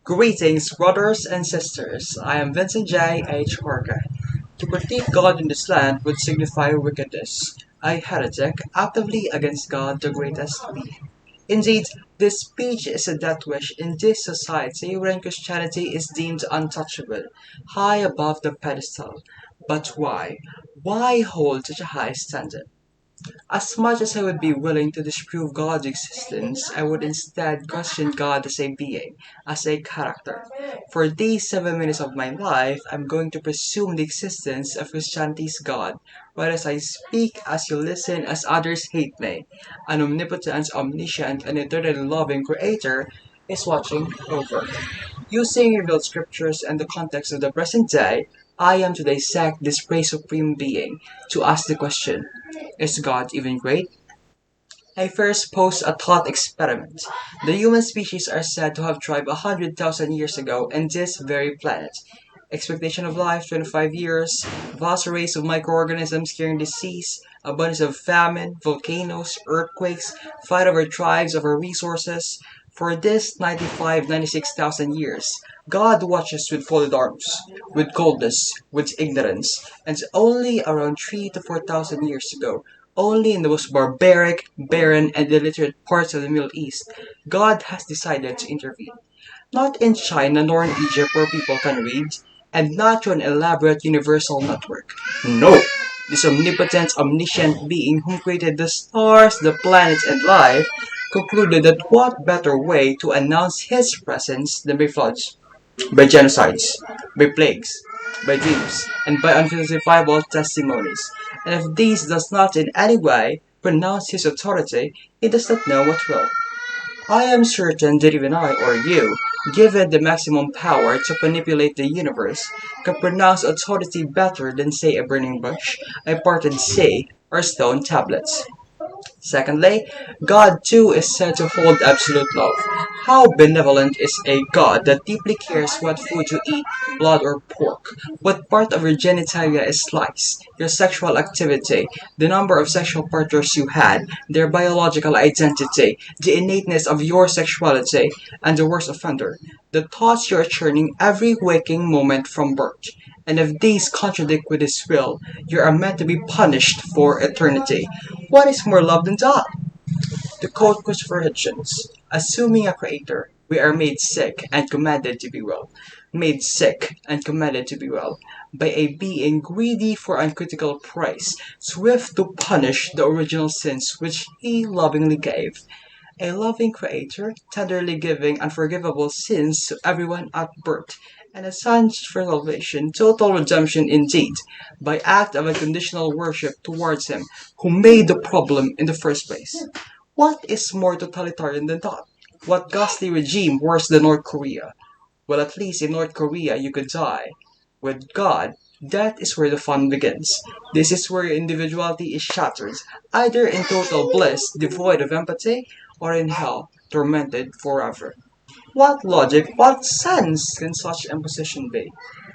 Greetings, brothers and sisters. I am Vincent J. H. Harker. To critique God in this land would signify wickedness, a heretic actively against God, the greatest being. Indeed, this speech is a death wish in this society wherein Christianity is deemed untouchable, high above the pedestal. But why? Why hold such a high standard? As much as I would be willing to disprove God's existence, I would instead question God as a being, as a character. For these 7 minutes of my life, I'm going to presume the existence of Christianity's God, right as I speak, as you listen, as others hate me. An omnipotent, omniscient, and eternally loving Creator is watching over. Using revealed scriptures and the context of the present day, I am to dissect this praise supreme being, to ask the question, is God even great? I first pose a thought experiment. The human species are said to have thrived 100,000 years ago on this very planet. Expectation of life 25 years, vast arrays of microorganisms carrying disease, abundance of famine, volcanoes, earthquakes, fight over tribes over resources. For this 96,000 years, God watches with folded arms, with coldness, with ignorance, and only around 3 to 4,000 years ago, only in the most barbaric, barren, and illiterate parts of the Middle East, God has decided to intervene. Not in China nor in Egypt where people can read, and not through an elaborate universal network. No! This omnipotent, omniscient being who created the stars, the planets, and life concluded that what better way to announce his presence than by floods, by genocides, by plagues, by dreams, and by unfalsifiable testimonies. And if these does not in any way pronounce his authority, he does not know what will. I am certain that even I or you, given the maximum power to manipulate the universe, can pronounce authority better than say a burning bush, a parted sea, or stone tablets. Secondly, God too is said to hold absolute love. How benevolent is a God that deeply cares what food you eat, blood or pork, what part of your genitalia is sliced, your sexual activity, the number of sexual partners you had, their biological identity, the innateness of your sexuality, and the worst offender, the thoughts you are churning every waking moment from birth. And if these contradict with His will, you are meant to be punished for eternity. What is more love than that? To quote Christopher Hitchens, assuming a creator, we are made sick and commanded to be well. Made sick and commanded to be well by a being greedy for uncritical praise, swift to punish the original sins which he lovingly gave. A loving creator, tenderly giving unforgivable sins to everyone at birth, and a son's for salvation, total redemption indeed, by act of unconditional worship towards him who made the problem in the first place. What is more totalitarian than that? What ghastly regime worse than North Korea? Well, at least in North Korea you could die. With God, that is where the fun begins. This is where your individuality is shattered, either in total bliss, devoid of empathy, or in hell, tormented forever. What logic, what sense can such imposition be?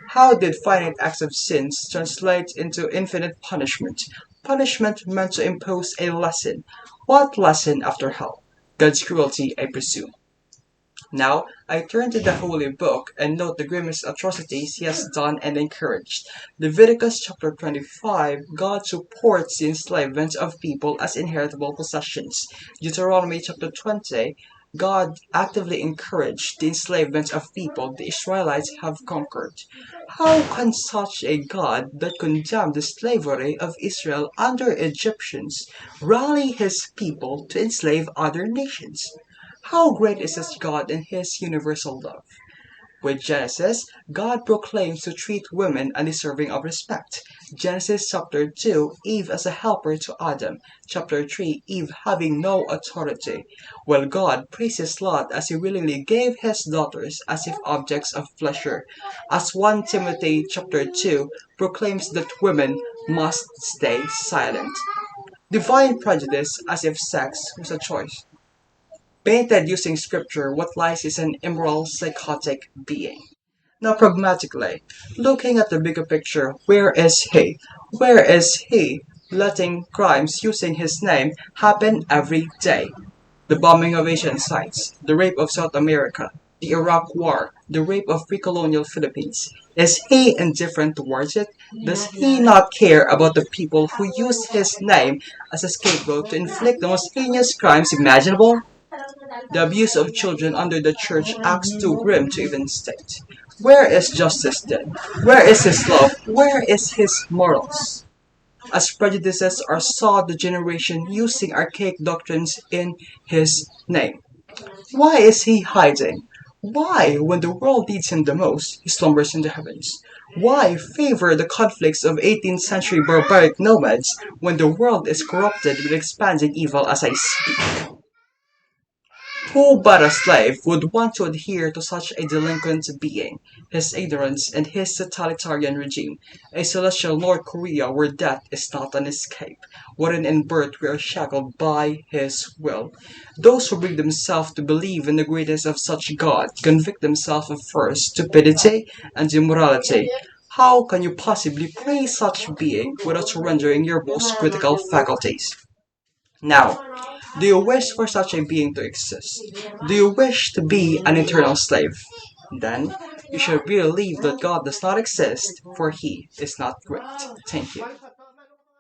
How did finite acts of sins translate into infinite punishment? Punishment meant to impose a lesson. What lesson after hell? God's cruelty, I presume. Now, I turn to the Holy Book and note the grimmest atrocities he has done and encouraged. Leviticus chapter 25, God supports the enslavement of people as inheritable possessions. Deuteronomy chapter 20, God actively encouraged the enslavement of people the Israelites have conquered. How can such a God that condemned the slavery of Israel under Egyptians rally his people to enslave other nations? How great is this God and His universal love? With Genesis, God proclaims to treat women undeserving of respect. Genesis chapter 2, Eve as a helper to Adam. Chapter 3, Eve having no authority. While God praises Lot as he willingly gave his daughters as if objects of pleasure. As 1 Timothy chapter 2 proclaims that women must stay silent. Divine prejudice as if sex was a choice. Painted using scripture, what lies is an immoral, psychotic being. Now, pragmatically, looking at the bigger picture, where is he? Where is he letting crimes using his name happen every day? The bombing of Asian sites, the rape of South America, the Iraq War, the rape of pre-colonial Philippines. Is he indifferent towards it? Does he not care about the people who used his name as a scapegoat to inflict the most heinous crimes imaginable? The abuse of children under the church acts too grim to even state. Where is justice then? Where is his love? Where is his morals? As prejudices are saw the generation using archaic doctrines in his name. Why is he hiding? Why, when the world needs him the most, he slumbers in the heavens? Why favor the conflicts of 18th century barbaric nomads when the world is corrupted with expanding evil as I speak? Who but a slave would want to adhere to such a delinquent being? His ignorance and his totalitarian regime, a celestial North Korea where death is not an escape, wherein in birth we are shackled by his will. Those who bring themselves to believe in the greatness of such God convict themselves of first stupidity and immorality. How can you possibly praise such being without surrendering your most critical faculties? Now, do you wish for such a being to exist? Do you wish to be an eternal slave? Then you should believe that God does not exist, for he is not great. Thank you.